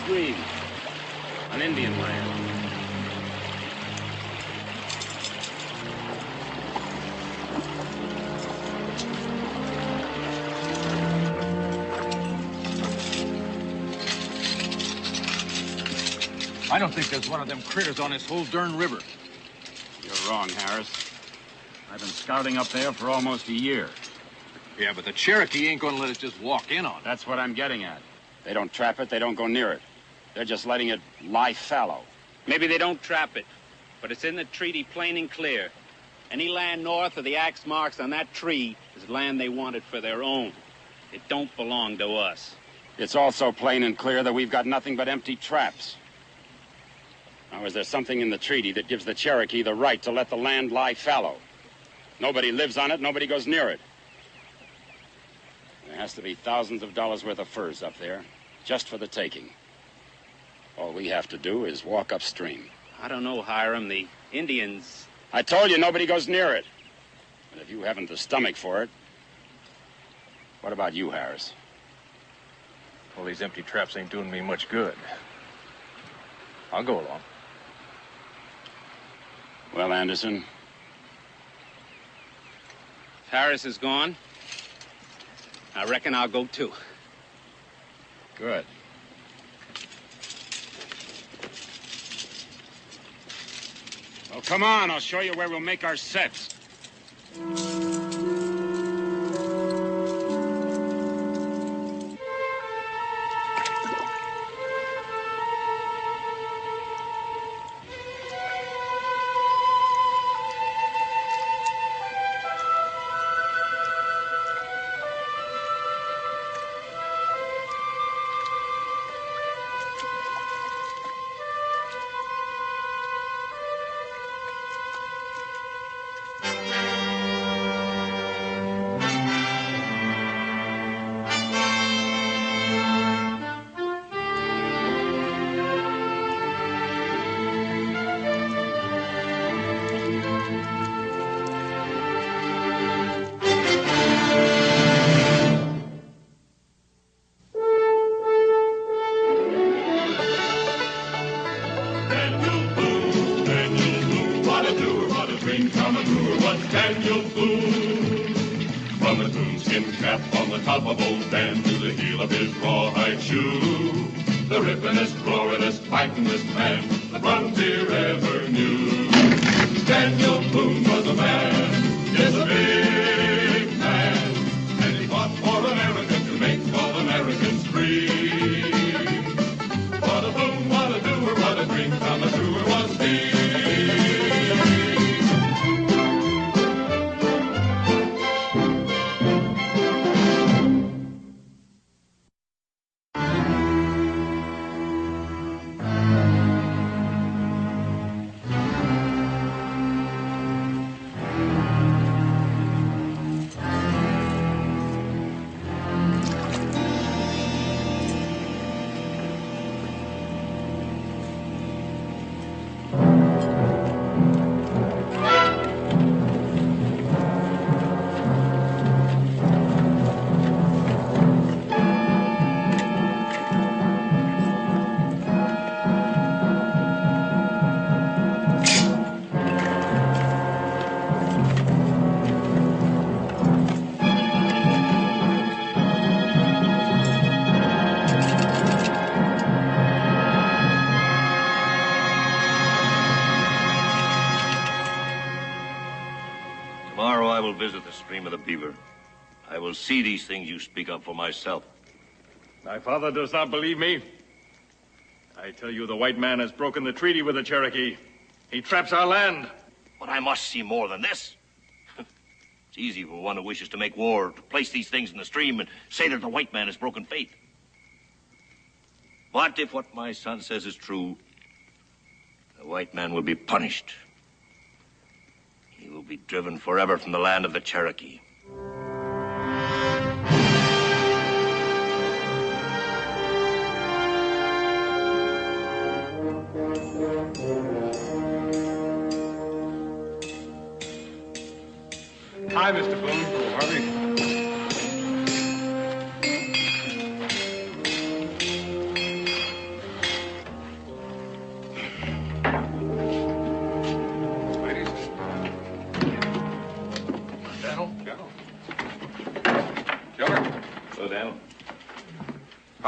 upstream, on Indian land. I don't think there's one of them critters on this whole darn river. You're wrong, Harris. I've been scouting up there for almost a year. Yeah, but the Cherokee ain't gonna let us just walk in on it. That's what I'm getting at. They don't trap it, they don't go near it. They're just letting it lie fallow. Maybe they don't trap it, but it's in the treaty plain and clear. Any land north of the axe marks on that tree is land they wanted for their own. It don't belong to us. It's also plain and clear that we've got nothing but empty traps. Now, is there something in the treaty that gives the Cherokee the right to let the land lie fallow? Nobody lives on it, nobody goes near it. There has to be thousands of dollars worth of furs up there, just for the taking. All we have to do is walk upstream. I don't know, Hiram. The Indians... I told you nobody goes near it. And if you haven't the stomach for it, what about you, Harris? Well, these empty traps ain't doing me much good. I'll go along. Well, Anderson? If Harris is gone, I reckon I'll go too. Good. Well, come on. I'll show you where we'll make our sets. Visit the stream of the Beaver. I will see these things you speak of for myself. My father does not believe me. I tell you, the white man has broken the treaty with the Cherokee. He traps our land. But I must see more than this. It's easy for one who wishes to make war to place these things in the stream and say that the white man has broken faith. But if what my son says is true, the white man will be punished. He will be driven forever from the land of the Cherokee. Hi, Mr. Boone. Oh, Harvey.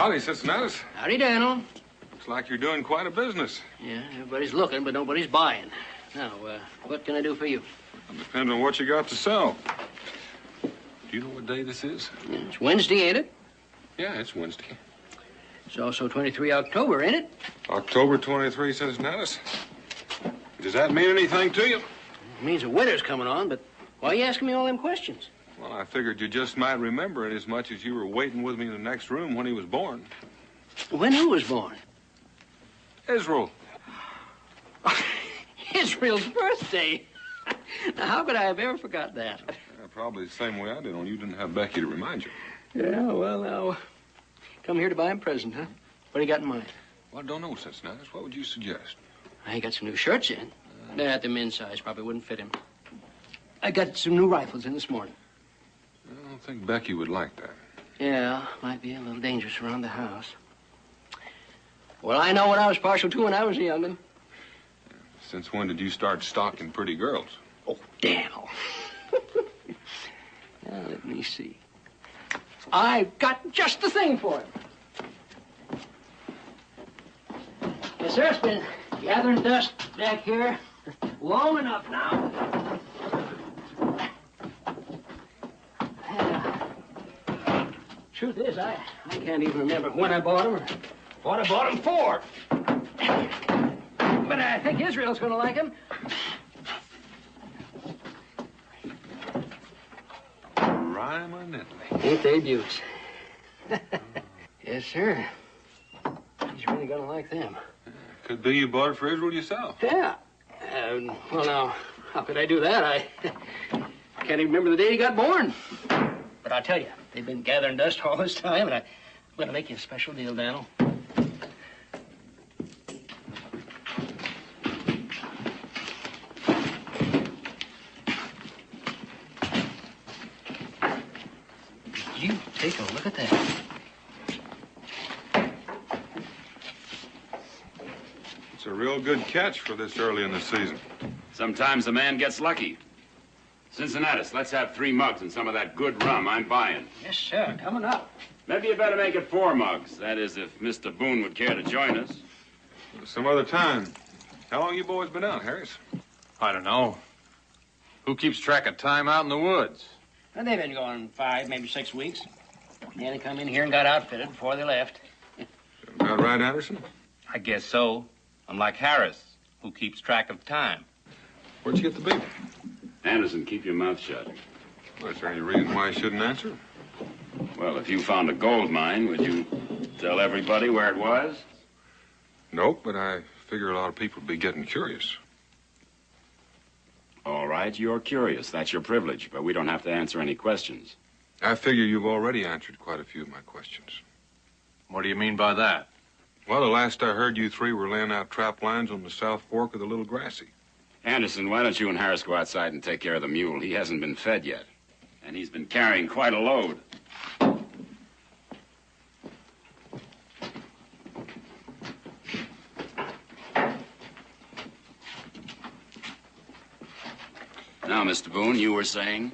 Howdy, Cincinnatus. Howdy, Daniel. Looks like you're doing quite a business. Yeah, everybody's looking, but nobody's buying. Now, what can I do for you? It depends on what you got to sell. Do you know what day this is? Yeah, it's Wednesday, ain't it? Yeah, it's Wednesday. It's also 23 October, ain't it? October 23, Cincinnatus. Does that mean anything to you? It means the winter's coming on, but why are you asking me all them questions? Well, I figured you just might remember it as much as you were waiting with me in the next room when he was born. When who was born? Israel. Israel's birthday. Now, how could I have ever forgot that? Yeah, probably the same way I did, only you didn't have Becky to remind you. Yeah, well, now, come here to buy him a present, huh? What do you got in mind? Well, I don't know, Cincinnatus. What would you suggest? I got some new shirts in. They're at the men's size. Probably wouldn't fit him. I got some new rifles in this morning. I don't think Becky would like that. Yeah, might be a little dangerous around the house. Well, I know what I was partial to when I was a young'un. Since when did you start stalking pretty girls? Oh, Daniel. Now, let me see. I've got just the thing for him. Yes, sir, it's been gathering dust back here long enough now. Truth is, I can't even remember when I bought them or what I bought them for. But I think Israel's going to like them. Rhyme-a-niddly. Ain't they beauts? Yes, sir. He's really going to like them. Could be you bought it for Israel yourself. Yeah. Well, now, how could I do that? I can't even remember the day he got born. But I'll tell you, they've been gathering dust all this time, and I'm going to make you a special deal, Daniel. You take a look at that. It's a real good catch for this early in the season. Sometimes a man gets lucky. Cincinnatus, let's have 3 mugs and some of that good rum I'm buying. Yes, sir. Coming up. Maybe you better make it 4 mugs. That is, if Mr. Boone would care to join us. Some other time. How long you boys been out, Harris? I don't know. Who keeps track of time out in the woods? Well, they've been going 5, maybe 6 weeks. Yeah, they come in here and got outfitted before they left. About right, Anderson? I guess so. I'm like Harris, who keeps track of time. Where'd you get the beaver? Anderson, keep your mouth shut. Well, is there any reason why I shouldn't answer? Well, if you found a gold mine, would you tell everybody where it was? Nope, but I figure a lot of people would be getting curious. All right, you're curious. That's your privilege, but we don't have to answer any questions. I figure you've already answered quite a few of my questions. What do you mean by that? Well, the last I heard, you 3 were laying out trap lines on the South Fork of the Little Grassy. Anderson, why don't you and Harris go outside and take care of the mule? He hasn't been fed yet, and he's been carrying quite a load. Now, Mr. Boone, you were saying?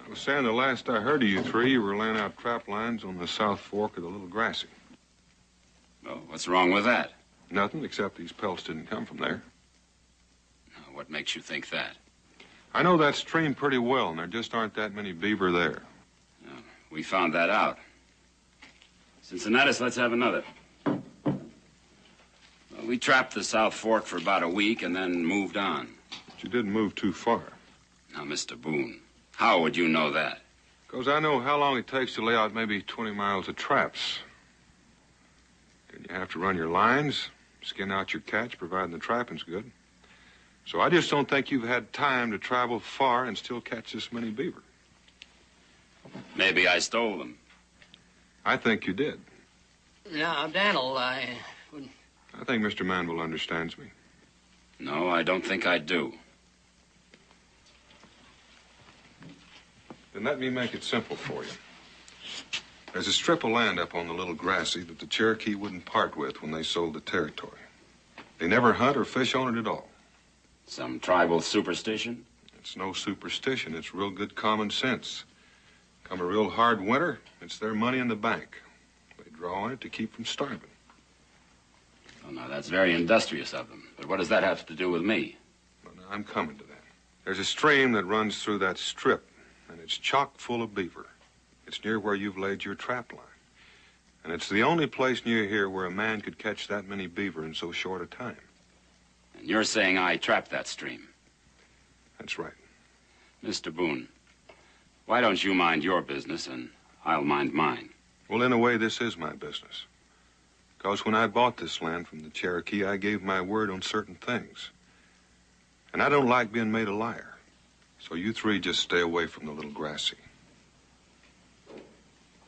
I was saying the last I heard of you 3, you were laying out trap lines on the South Fork of the Little Grassy. Well, what's wrong with that? Nothing, except these pelts didn't come from there. What makes you think that? I know that stream pretty well, and there just aren't that many beaver there. We found that out. Cincinnatus, let's have another. Well, we trapped the South Fork for about a week and then moved on. But you didn't move too far. Now, Mr. Boone, how would you know that? Because I know how long it takes to lay out maybe 20 miles of traps. Then you have to run your lines, skin out your catch, providing the trapping's good. So I just don't think you've had time to travel far and still catch this many beaver. Maybe I stole them. I think you did. Now, Daniel, I think Mr. Manville understands me. No, I don't think I do. Then let me make it simple for you. There's a strip of land up on the Little Grassy that the Cherokee wouldn't part with when they sold the territory. They never hunt or fish on it at all. Some tribal superstition? It's no superstition. It's real good common sense. Come a real hard winter, it's their money in the bank. They draw on it to keep from starving. Oh, no, that's very industrious of them. But what does that have to do with me? Well, now, I'm coming to that. There's a stream that runs through that strip, and it's chock full of beaver. It's near where you've laid your trap line. And it's the only place near here where a man could catch that many beaver in so short a time. And you're saying I trapped that stream? That's right. Mr. Boone, why don't you mind your business and I'll mind mine? Well, in a way, this is my business. Because when I bought this land from the Cherokee, I gave my word on certain things. And I don't like being made a liar. So you three just stay away from the little grassy.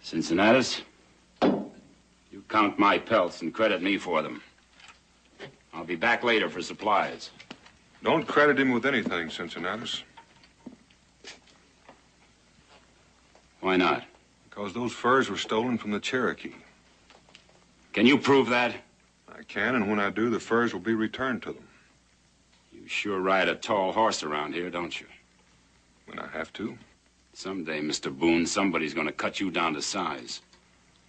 Cincinnatus, you count my pelts and credit me for them. I'll be back later for supplies. Don't credit him with anything, Cincinnatus. Why not? Because those furs were stolen from the Cherokee. Can you prove that? I can, and when I do, the furs will be returned to them. You sure ride a tall horse around here, don't you? When I have to. Someday, Mr. Boone, somebody's going to cut you down to size.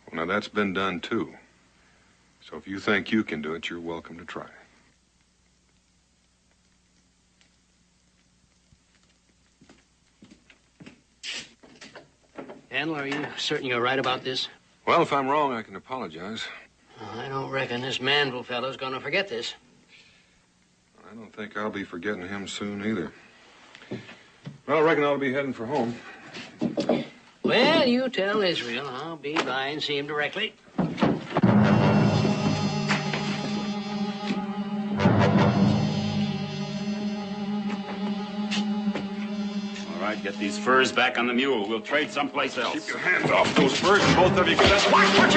Well, now, that's been done, too. So if you think you can do it, you're welcome to try. Handler, are you certain you're right about this? Well, if I'm wrong, I can apologize. Well, I don't reckon this Manville fellow's gonna forget this. I don't think I'll be forgetting him soon, either. Well, I reckon I'll be heading for home. Well, you tell Israel. I'll be by and see him directly. All right, get these furs back on the mule. We'll trade someplace else. Keep your hands off those furs, and both of you get us. Watch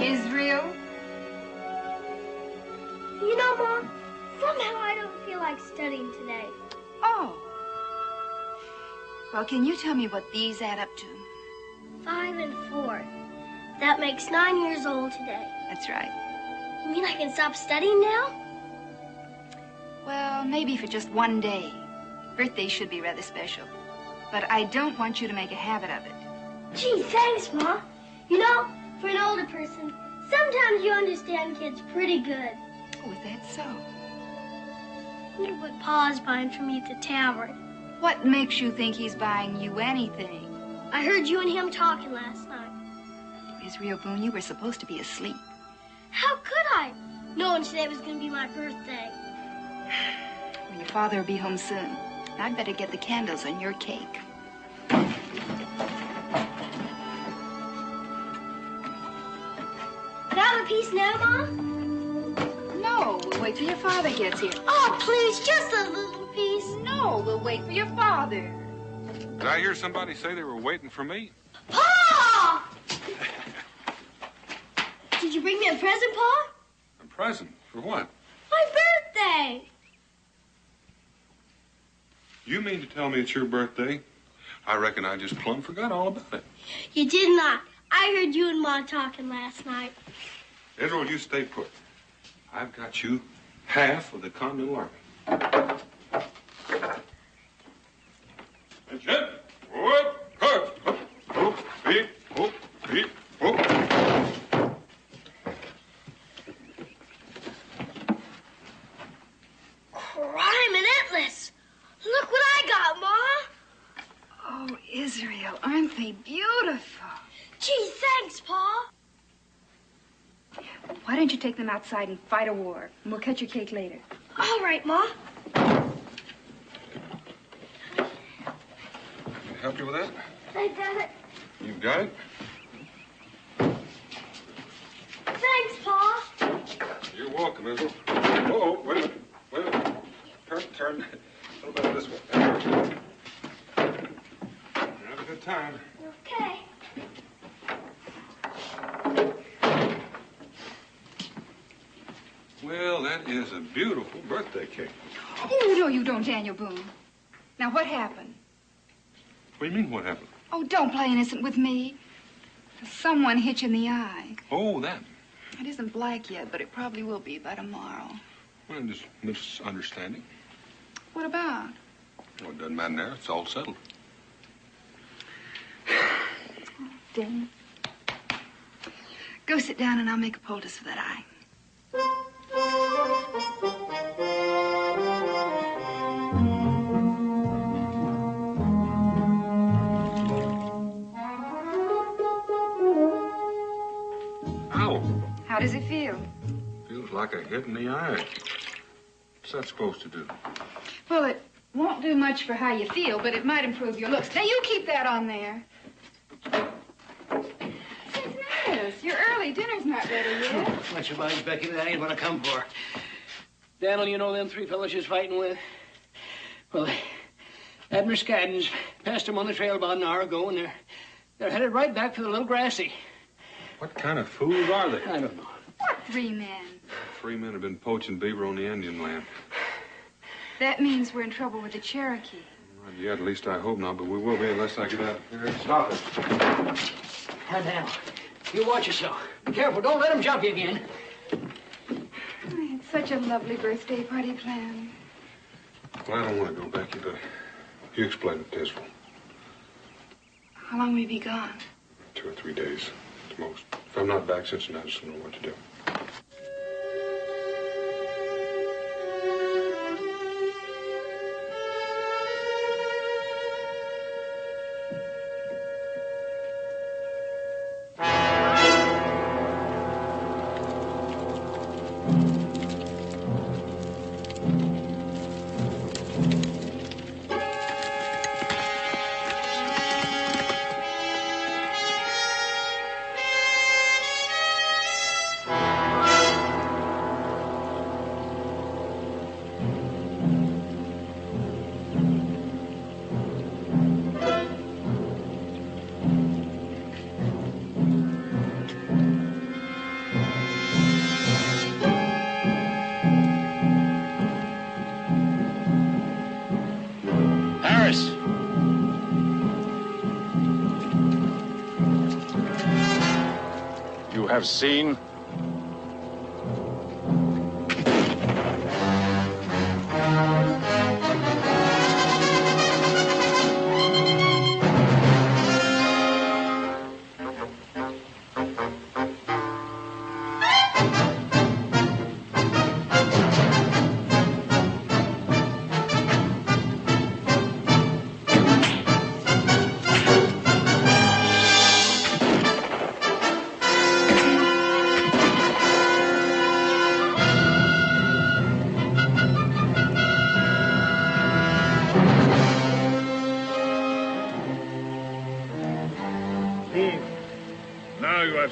Israel? You know, Mom, somehow I don't feel like studying today. Oh. Well, can you tell me what these add up to? 5 and 4. That makes 9 years old today. That's right. You mean I can stop studying now? Well, maybe for just one day. Birthdays should be rather special. But I don't want you to make a habit of it. Gee, thanks, Ma. You know, for an older person, sometimes you understand kids pretty good. Oh, is that so? I wonder what Pa's buying for me at the tavern. What makes you think he's buying you anything? I heard you and him talking last night. Israel Boone, you were supposed to be asleep. How could I? Knowing today was going to be my birthday. Well, your father will be home soon. I'd better get the candles on your cake. Can I have a piece now, Ma? No, we'll wait till your father gets here. Oh, please, just a little piece. No, we'll wait for your father. Did I hear somebody say they were waiting for me? Pa! Did you bring me a present, Pa? A present? For what? My birthday. You mean to tell me it's your birthday? I reckon I just plumb forgot all about it. You did not. I heard you and Ma talking last night. Israel, you stay put. I've got you half of the Continental Army. Attention! Whoop! Up! Aren't they beautiful? Gee, thanks, Pa. Why don't you take them outside and fight a war? And we'll cut your cake later. All right, Ma. Can I help you with that? I got it. You've got it? Thanks, Pa. You're welcome, Isabel. Whoa, wait a minute. Wait a minute. Turn. A little better this way. Have a good time. Okay. Well, that is a beautiful birthday cake. Oh, no, you don't, Daniel Boone. Now, what happened? What do you mean, what happened? Oh, don't play innocent with me. Someone hit you in the eye. Oh, that. It isn't black yet, but it probably will be by tomorrow. Well, just misunderstanding. What about? Well, it doesn't matter now. It's all settled. Dan. Go sit down and I'll make a poultice for that eye. Ow. How does it feel? Feels like a hit in the eye. What's that supposed to do? Well, it won't do much for how you feel, but it might improve your looks. Now, you keep that on there. Yes, you're early. Dinner's not ready yet. Much obliged, Becky, but that ain't what I come for. Daniel, you know them three fellas you're fighting with? Well, Abner Scaddens passed them on the trail about an hour ago, and they're headed right back for the Little Grassy. What kind of fools are they? I don't know. What 3 men? 3 men have been poaching beaver on the Indian land. That means we're in trouble with the Cherokee. Not yet, at least I hope not, but we will be unless I get out here. Stop it. Now, you watch yourself. Be careful. Don't let them jump you again. I had such a lovely birthday party planned. Well, I don't want to go back. You explain it to Israel. How long will you be gone? 2 or 3 days at the most. If I'm not back, Cincinnati doesn't know what to do. Have seen.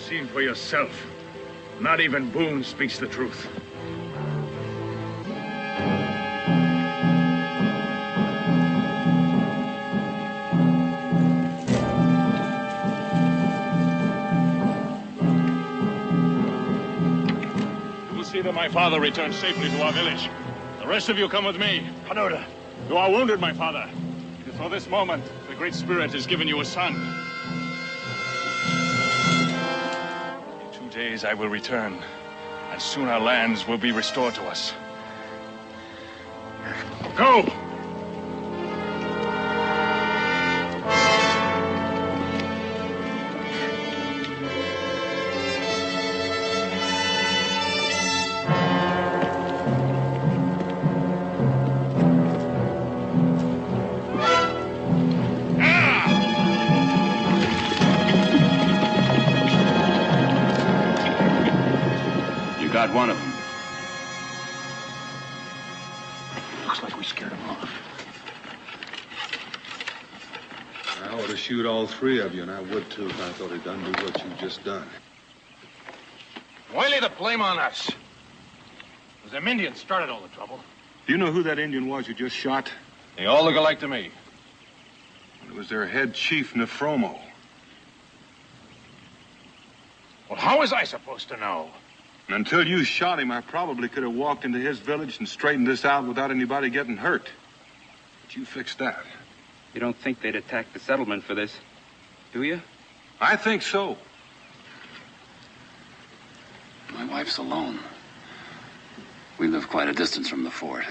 Seen for yourself. Not even Boone speaks the truth. You will see that my father returns safely to our village. The rest of you come with me. Panoda, you are wounded, my father. It is for this moment the Great Spirit has given you a son. Days I will return, and soon our lands will be restored to us. Go! got one of them. Looks like we scared him off. I ought to shoot all three of you, and I would, too, if I thought he'd done do what you've just done. Why lay the blame on us? It was them Indians started all the trouble. Do you know who that Indian was you just shot? They all look alike to me. It was their head chief, Nefromo. Well, how was I supposed to know? And until you shot him, I probably could have walked into his village and straightened this out without anybody getting hurt. But you fixed that. You don't think they'd attack the settlement for this, do you? I think so. My wife's alone. We live quite a distance from the fort.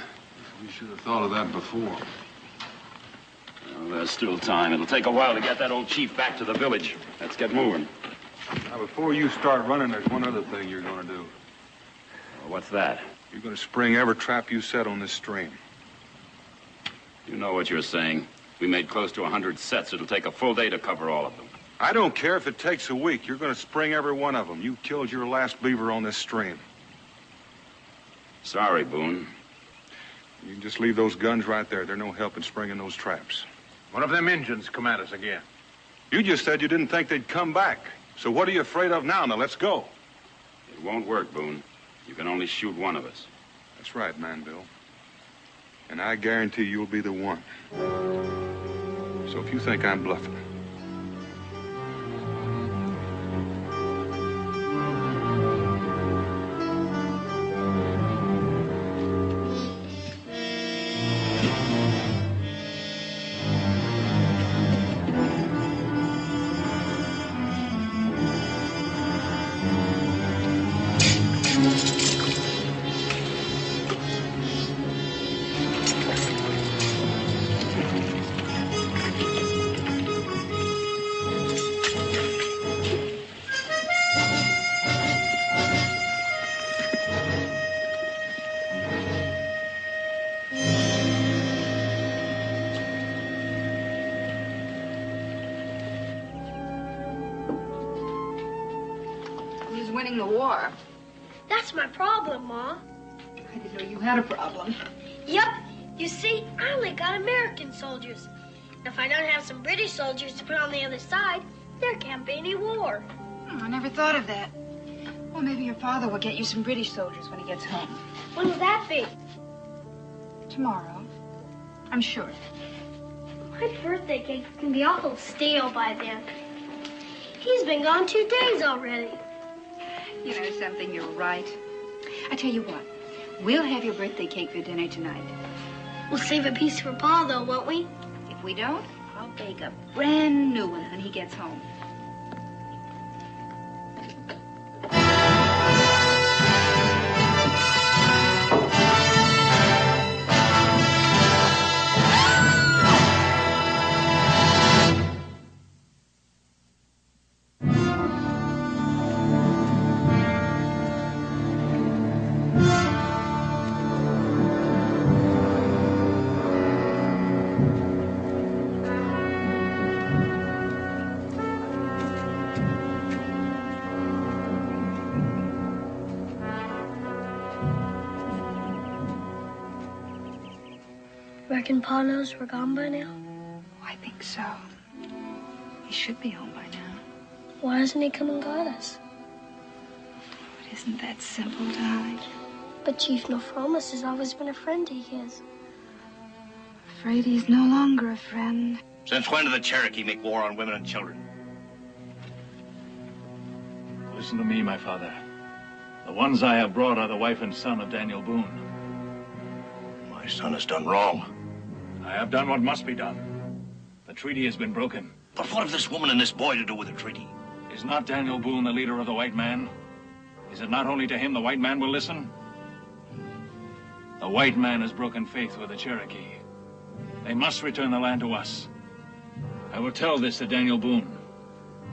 You should have thought of that before. Well, there's still time. It'll take a while to get that old chief back to the village. Let's get moving. Now, before you start running, there's one other thing you're going to do. Well, what's that? You're going to spring every trap you set on this stream. You know what you're saying. We made close to 100 sets. It'll take a full day to cover all of them. I don't care if it takes a week. You're going to spring every one of them. You killed your last beaver on this stream. Sorry, Boone. You can just leave those guns right there. They're no help in springing those traps. One of them Indians come at us again. You just said you didn't think they'd come back. So what are you afraid of now? Now, let's go. It won't work, Boone. You can only shoot one of us. That's right, Manville. And I guarantee you'll be the one. So if you think I'm bluffing... Winning the war. That's my problem, Ma. I didn't know you had a problem. Yep. You see, I only got American soldiers. If I don't have some British soldiers to put on the other side, there can't be any war. Oh, I never thought of that. Well, maybe your father will get you some British soldiers when he gets home. When will that be? Tomorrow. I'm sure. My birthday cake can be awful stale by then. He's been gone 2 days already. You know something, you're right. I tell you what, we'll have your birthday cake for dinner tonight. We'll save a piece for Pa, though, won't we? If we don't, I'll bake a brand new one when he gets home. Reckon Pa knows we're gone by now? Oh, I think so. He should be home by now. Why hasn't he come and got us? It isn't that simple, darling. But Chief Nefromus has always been a friend of his. Afraid he's no longer a friend. Since when did the Cherokee make war on women and children? Listen to me, my father. The ones I have brought are the wife and son of Daniel Boone. My son has done wrong. I have done what must be done. The treaty has been broken. But what have this woman and this boy to do with the treaty? Is not Daniel Boone the leader of the white man? Is it not only to him the white man will listen? The white man has broken faith with the Cherokee. They must return the land to us. I will tell this to Daniel Boone.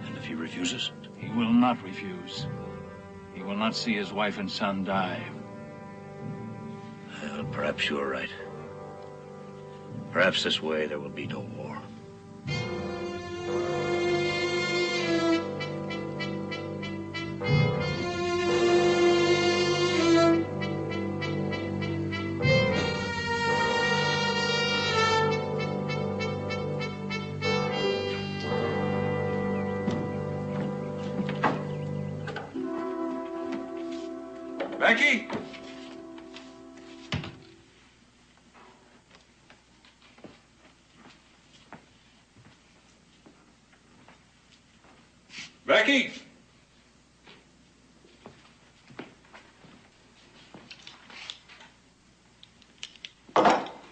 And if he refuses? He will not refuse. He will not see his wife and son die. Well, perhaps you're right. Perhaps this way there will be no war. Becky? Becky?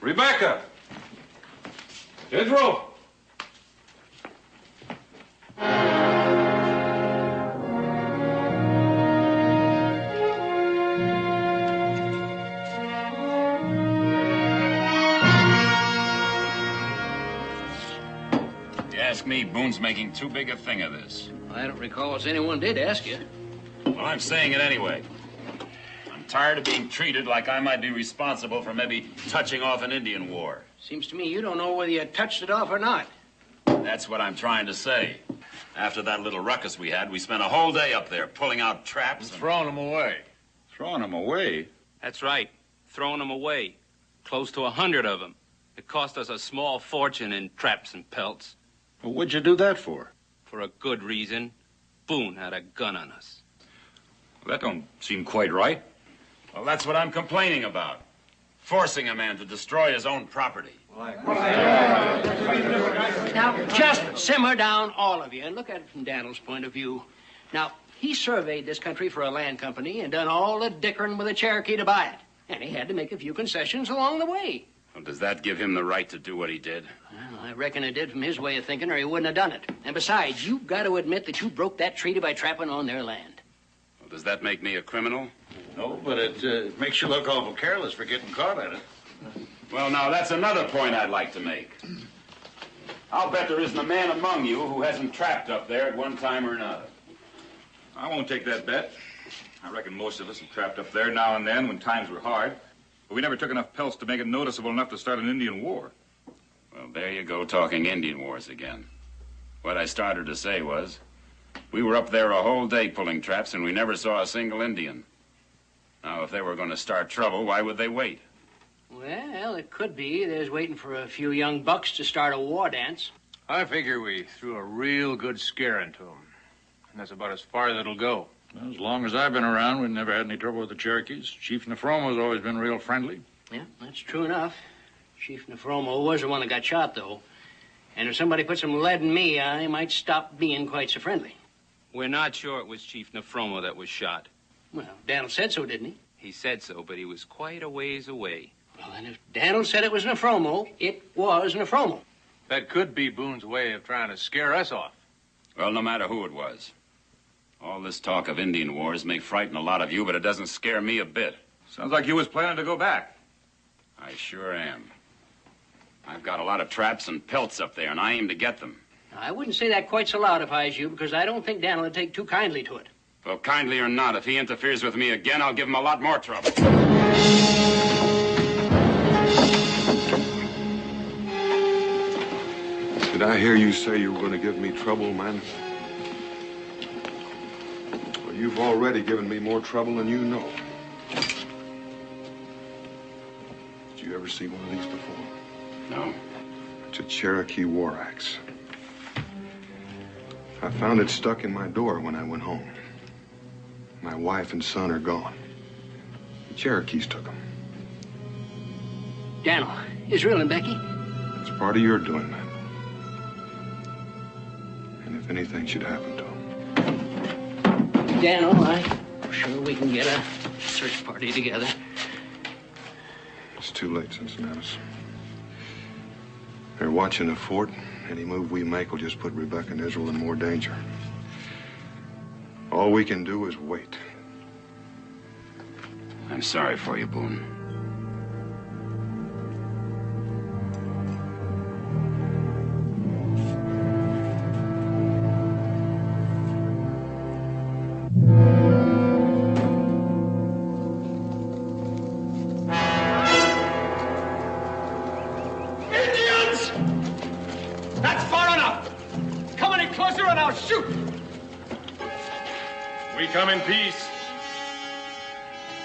Rebecca? Israel? If you ask me, Boone's making too big a thing of this. I don't recall as anyone did ask you. Well, I'm saying it anyway. I'm tired of being treated like I might be responsible for maybe touching off an Indian war. Seems to me you don't know whether you touched it off or not. That's what I'm trying to say. After that little ruckus we had, we spent a whole day up there pulling out traps and throwing them away. Throwing them away? That's right. Throwing them away. Close to 100 of them. It cost us a small fortune in traps and pelts. Well, what'd you do that for? For a good reason. Boone had a gun on us. Well, that don't seem quite right. Well, that's what I'm complaining about. Forcing a man to destroy his own property. Now, just simmer down, all of you, and look at it from Daniel's point of view. Now, he surveyed this country for a land company and done all the dickering with the Cherokee to buy it. And he had to make a few concessions along the way. Well, does that give him the right to do what he did? Well, I reckon it did from his way of thinking, or he wouldn't have done it. And besides, you've got to admit that you broke that treaty by trapping on their land. Well, does that make me a criminal? No, but it makes you look awful careless for getting caught at it. Well, now, that's another point I'd like to make. I'll bet there isn't a man among you who hasn't trapped up there at one time or another. I won't take that bet. I reckon most of us have trapped up there now and then when times were hard. But we never took enough pelts to make it noticeable enough to start an Indian war. Well, there you go, talking Indian wars again. What I started to say was, we were up there a whole day pulling traps, and we never saw a single Indian. Now, if they were going to start trouble, why would they wait? Well, it could be there's waiting for a few young bucks to start a war dance. I figure we threw a real good scare into them. And that's about as far as it'll go. Well, as long as I've been around, we've never had any trouble with the Cherokees. Chief Nefromo's always been real friendly. Yeah, that's true enough. Chief Nefromo was the one that got shot, though. And if somebody put some lead in me, I might stop being quite so friendly. We're not sure it was Chief Nefromo that was shot. Well, Daniel said so, didn't he? He said so, but he was quite a ways away. Well, then if Daniel said it was Nefromo, it was Nefromo. That could be Boone's way of trying to scare us off. Well, no matter who it was. All this talk of Indian wars may frighten a lot of you, but it doesn't scare me a bit. Sounds like you was planning to go back. I sure am. I've got a lot of traps and pelts up there, and I aim to get them. I wouldn't say that quite so loud if I was you, because I don't think Daniel would take too kindly to it. Well, kindly or not, if he interferes with me again, I'll give him a lot more trouble. Did I hear you say you were going to give me trouble, man? Well, you've already given me more trouble than you know. Did you ever see one of these before? No. It's a Cherokee war axe. I found it stuck in my door when I went home. My wife and son are gone. The Cherokees took them. Daniel, Israel and Becky? It's part of your doing, man. And if anything should happen to them. Daniel, I'm sure we can get a search party together. It's too late, Cincinnatus. They're watching the fort. Any move we make will just put Rebecca and Israel in more danger. All we can do is wait. I'm sorry for you, Boone. Indians! That's far enough! Come any closer and I'll shoot! We come in peace.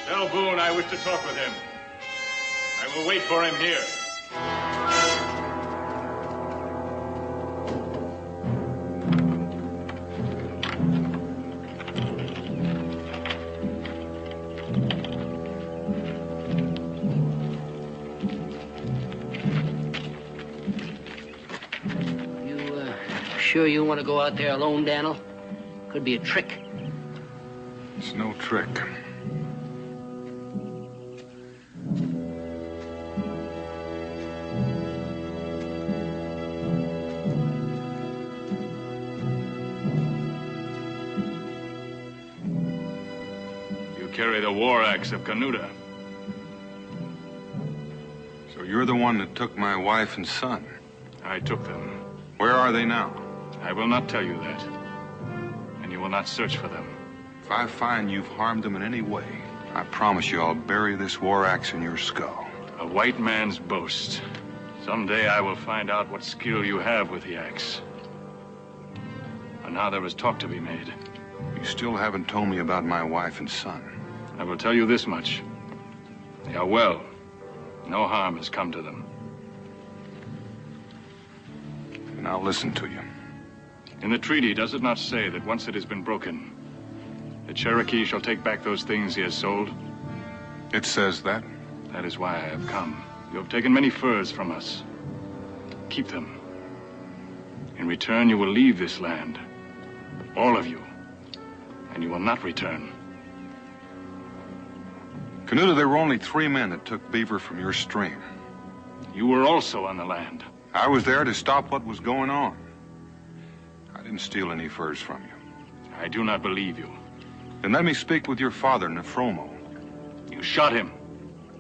Tell Boone I wish to talk with him. I will wait for him here. sure you want to go out there alone, Daniel? Could be a trick. It's no trick. You carry the war axe of Canuta. So you're the one that took my wife and son? I took them. Where are they now? I will not tell you that. And you will not search for them. If I find you've harmed them in any way, I promise you I'll bury this war axe in your skull. A white man's boast. Someday I will find out what skill you have with the axe. And now there is talk to be made. You still haven't told me about my wife and son. I will tell you this much. They are well. No harm has come to them. And I'll listen to you. In the treaty, does it not say that once it has been broken, the Cherokee shall take back those things he has sold? It says that? That is why I have come. You have taken many furs from us. Keep them. In return, you will leave this land. All of you. And you will not return. Canuta, there were only 3 men that took beaver from your stream. You were also on the land. I was there to stop what was going on. I didn't steal any furs from you. I do not believe you. Then let me speak with your father, Nefromo. You shot him.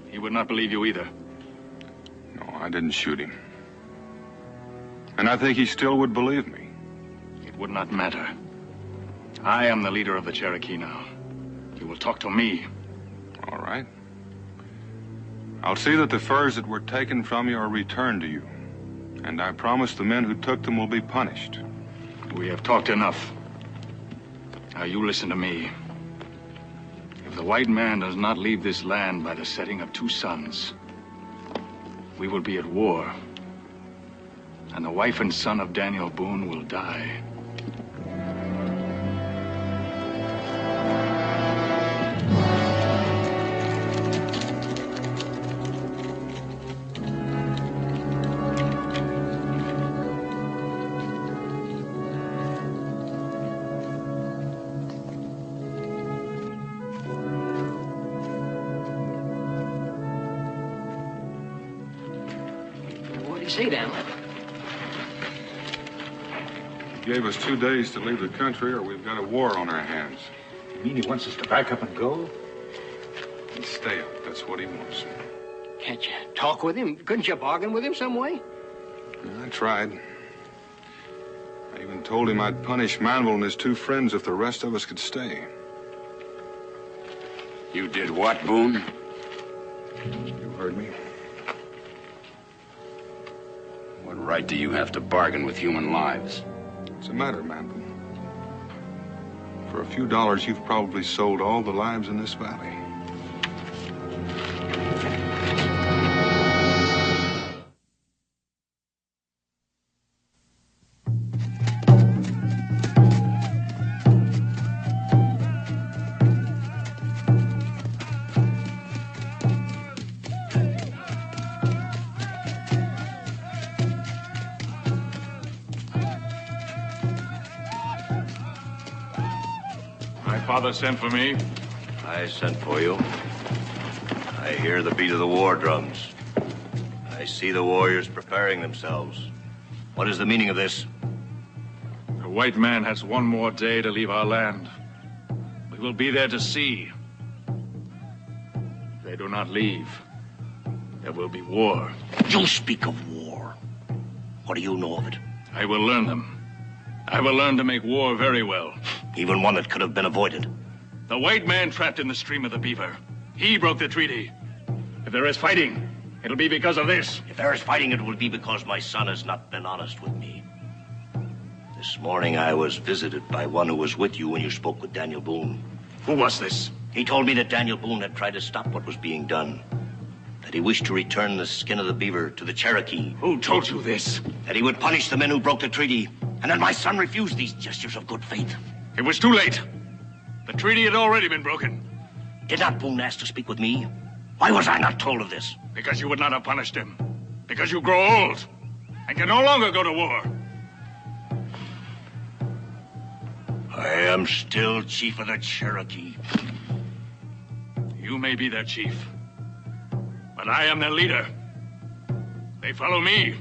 He would not believe you either. No, I didn't shoot him. And I think he still would believe me. It would not matter. I am the leader of the Cherokee now. You will talk to me. All right. I'll see that the furs that were taken from you are returned to you. And I promise the men who took them will be punished. We have talked enough. Now you listen to me. If the white man does not leave this land by the setting of 2 suns, we will be at war. And the wife and son of Daniel Boone will die. Say, Daniel. He gave us 2 days to leave the country, or we've got a war on our hands. You mean he wants us to back up and go? And stay up. That's what he wants. Can't you talk with him? Couldn't you bargain with him some way? I tried. I even told him I'd punish Manuel and his 2 friends if the rest of us could stay. You did what, Boone? You heard me. What right do you have to bargain with human lives? What's the matter, Manuel? For a few dollars, you've probably sold all the lives in this valley. Father sent for me. I sent for you. I hear the beat of the war drums. I see the warriors preparing themselves. What is the meaning of this? The white man has 1 more day to leave our land. We will be there to see. If they do not leave, there will be war. You speak of war. What do you know of it? I will learn them. I will learn to make war very well. Even one that could have been avoided. The white man trapped in the stream of the Beaver. He broke the treaty. If there is fighting, it'll be because of this. If there is fighting, it will be because my son has not been honest with me. This morning I was visited by one who was with you when you spoke with Daniel Boone. Who was this? He told me that Daniel Boone had tried to stop what was being done. That he wished to return the skin of the beaver to the Cherokee. Who told you this? That he would punish the men who broke the treaty. And that my son refused these gestures of good faith. It was too late. The treaty had already been broken. Did not Boone ask to speak with me? Why was I not told of this? Because you would not have punished him. Because you grow old and can no longer go to war. I am still chief of the Cherokee. You may be their chief, but I am their leader. They follow me.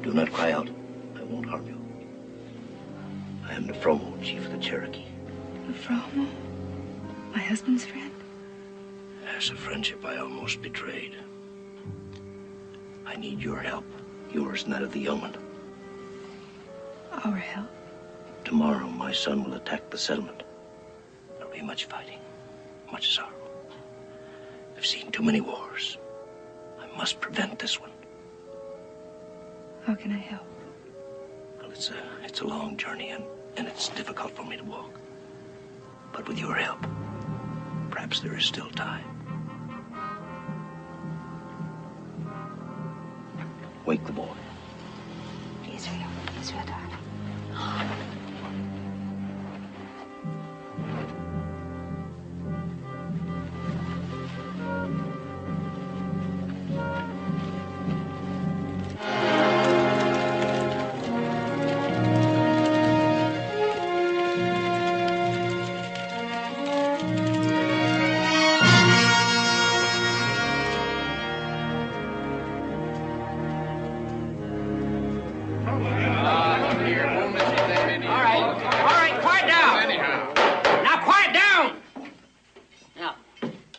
Do not cry out. I won't harm you. I am Nefromo, chief of the Cherokee. Nefromo? My husband's friend? As a friendship I almost betrayed. I need your help. Yours and that of the yeoman. Our help? Tomorrow my son will attack the settlement. There'll be much fighting, much sorrow. I've seen too many wars. I must prevent this one. How can I help? Well, it's a long journey, and it's difficult for me to walk. But with your help, perhaps there is still time. Wake the boy. Israel, darling.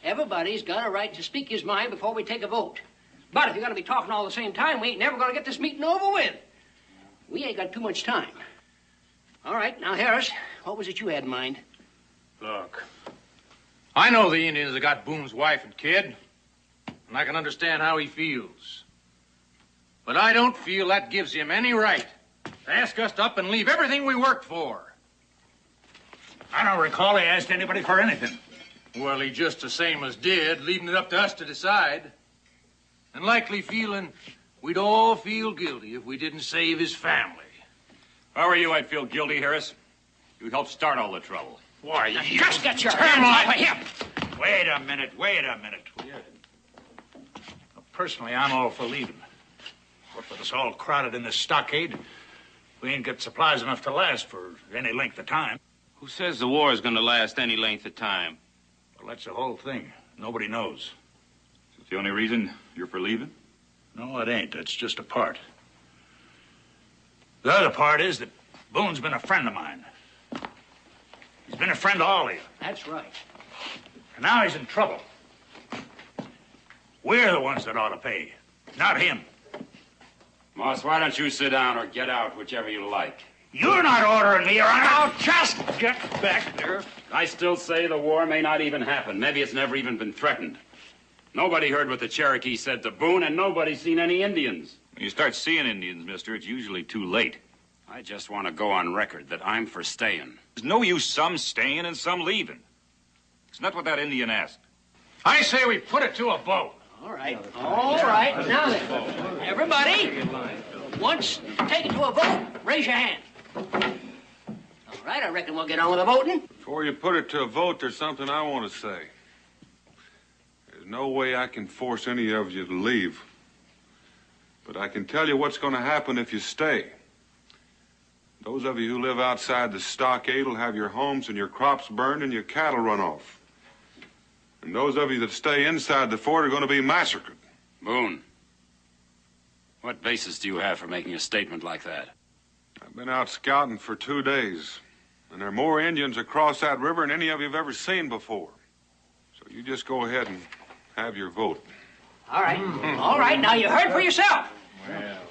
Everybody's got a right to speak his mind before we take a vote. But if you're going to be talking all the same time, we ain't never going to get this meeting over with. We ain't got too much time. All right, now, Harris, what was it you had in mind? Look, I know the Indians have got Boone's wife and kid, and I can understand how he feels. But I don't feel that gives him any right to ask us to up and leave everything we worked for. I don't recall he asked anybody for anything. Well, he just the same as did, leaving it up to us to decide. And likely feeling we'd all feel guilty if we didn't save his family. If I were you, I'd feel guilty, Harris. You helped start all the trouble. Why, you just get your hands off of him! Wait a minute. Personally, I'm all for leaving. But with us all crowded in this stockade, we ain't got supplies enough to last for any length of time. Who says the war is going to last any length of time? Well, that's the whole thing. Nobody knows. Is that the only reason you're for leaving? No, it ain't. That's just a part. The other part is that Boone's been a friend of mine. He's been a friend to all of you. That's right. And now he's in trouble. We're the ones that ought to pay, not him. Moss, why don't you sit down or get out, whichever you like? You're not ordering me around. Now just get back there. I still say the war may not even happen. Maybe it's never even been threatened. Nobody heard what the Cherokee said to Boone, and nobody's seen any Indians. When you start seeing Indians, mister, it's usually too late. I just want to go on record that I'm for staying. There's no use some staying and some leaving. It's not what that Indian asked. I say we put it to a vote. All right. Now then, everybody, once take it to a vote, raise your hand. All right, I reckon we'll get on with the voting. Before you put it to a vote, there's something I want to say. There's no way I can force any of you to leave. But I can tell you what's going to happen if you stay. Those of you who live outside the stockade will have your homes and your crops burned and your cattle run off. And those of you that stay inside the fort are going to be massacred. Boone, what basis do you have for making a statement like that? I've been out scouting for 2 days, and there are more Indians across that river than any of you have ever seen before. So you just go ahead and have your vote. All right, now you heard for yourself.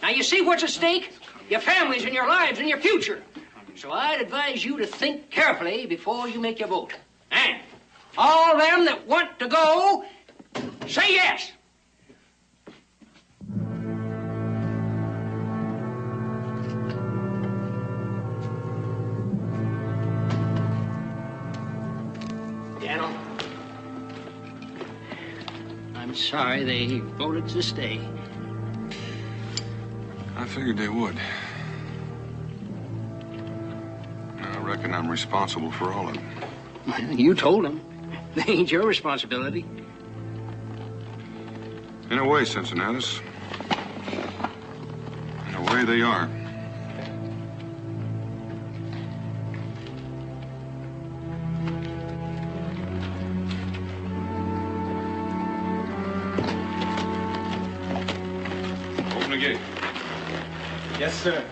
Now you see what's at stake? Your families and your lives and your future. So I'd advise you to think carefully before you make your vote. And all them that want to go, say yes. I'm sorry they voted to stay. I figured they would. I reckon I'm responsible for all of them. Well, you told them. They ain't your responsibility. In a way, Cincinnatus. In a way, they are. Open the gate. Yes, sir.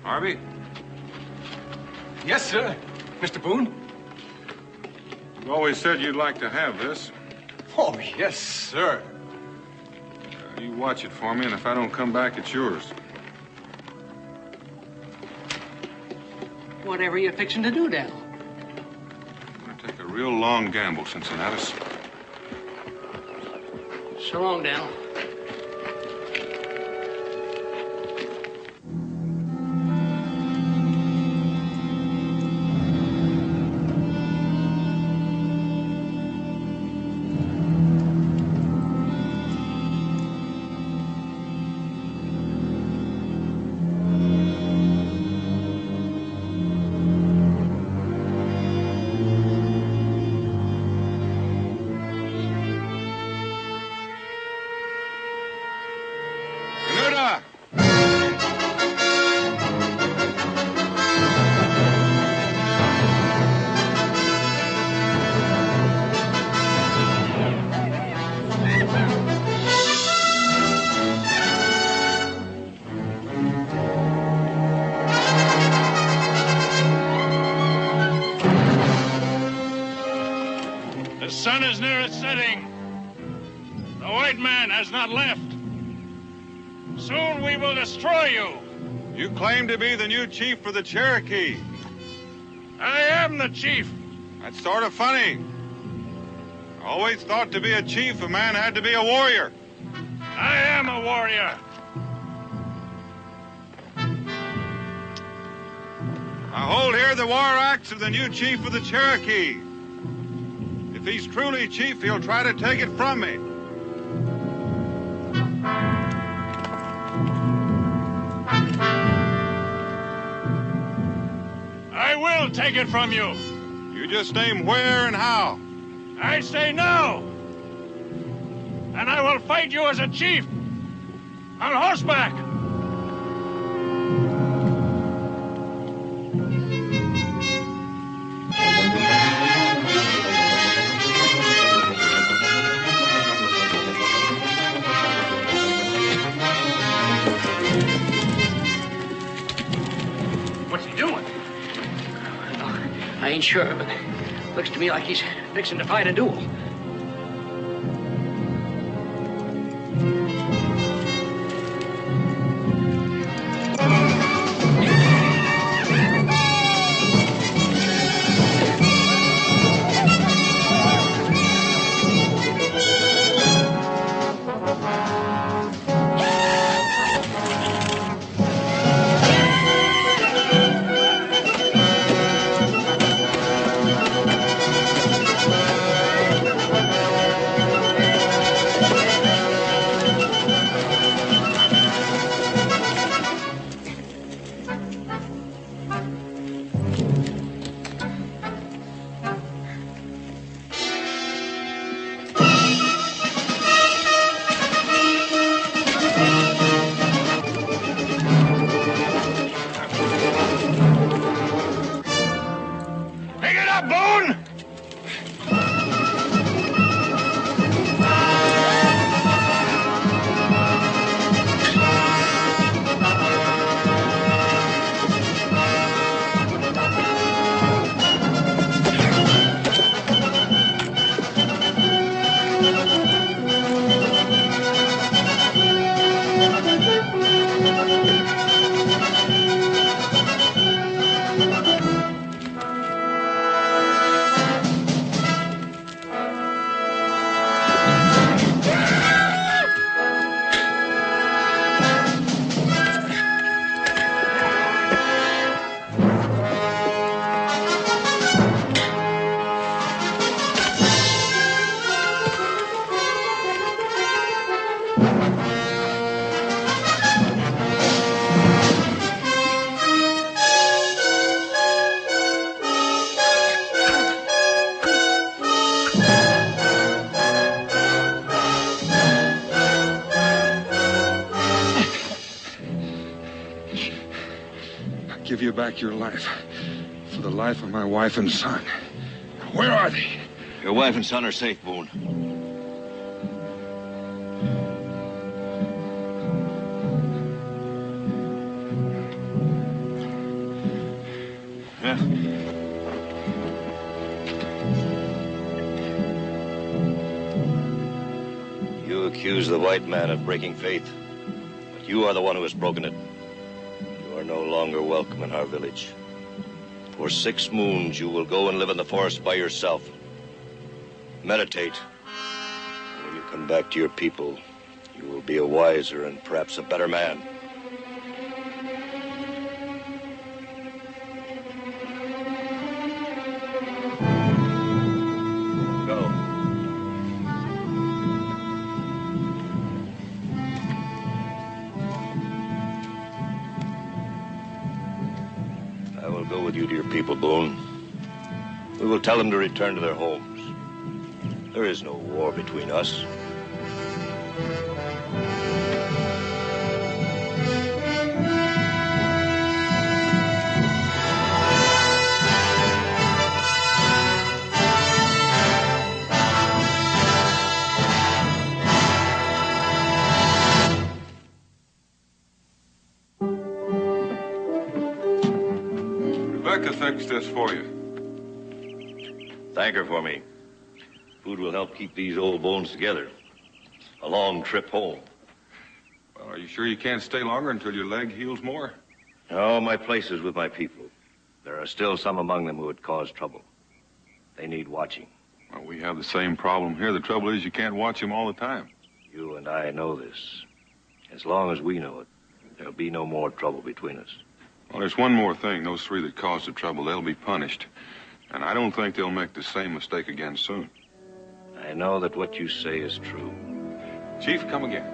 Harvey? Yes, sir. Mr. Boone? You always said you'd like to have this. Oh, yes, sir. You watch it for me, and if I don't come back, it's yours. Whatever you fixing to do, Dal? I'm going to take a real long gamble, Cincinnatus. So long, Dal. The sun is near its setting. The white man has not left. Soon we will destroy you. You claim to be the new chief for the Cherokee. I am the chief. That's sort of funny. I always thought to be a chief, a man had to be a warrior. I am a warrior. I hold here the war axe of the new chief of the Cherokee. If he's truly chief, he'll try to take it from me. I will take it from you. You just name where and how. I say no. And I will fight you as a chief. On horseback. What's he doing? I ain't sure, but looks to me like he's fixing to fight a duel. you back your life. For the life of my wife and son. Where are they? Your wife and son are safe, Boone. Yeah. You accuse the white man of breaking faith, but you are the one who has broken it. You are no longer welcome in our village. For 6 moons, you will go and live in the forest by yourself. Meditate. And when you come back to your people, you will be a wiser and perhaps a better man. Go. I will go with you to your people, Boone. We will tell them to return to their homes. There is no war between us. Rebecca fixed this for you. Thank her for me. Food will help keep these old bones together. A long trip home. Well, are you sure you can't stay longer until your leg heals more? No, my place is with my people. There are still some among them who would cause trouble. They need watching. Well, we have the same problem here. The trouble is you can't watch them all the time. You and I know this. As long as we know it, there'll be no more trouble between us. Well, there's one more thing. Those 3 that caused the trouble, they'll be punished. And I don't think they'll make the same mistake again soon. I know that what you say is true. Chief, come again.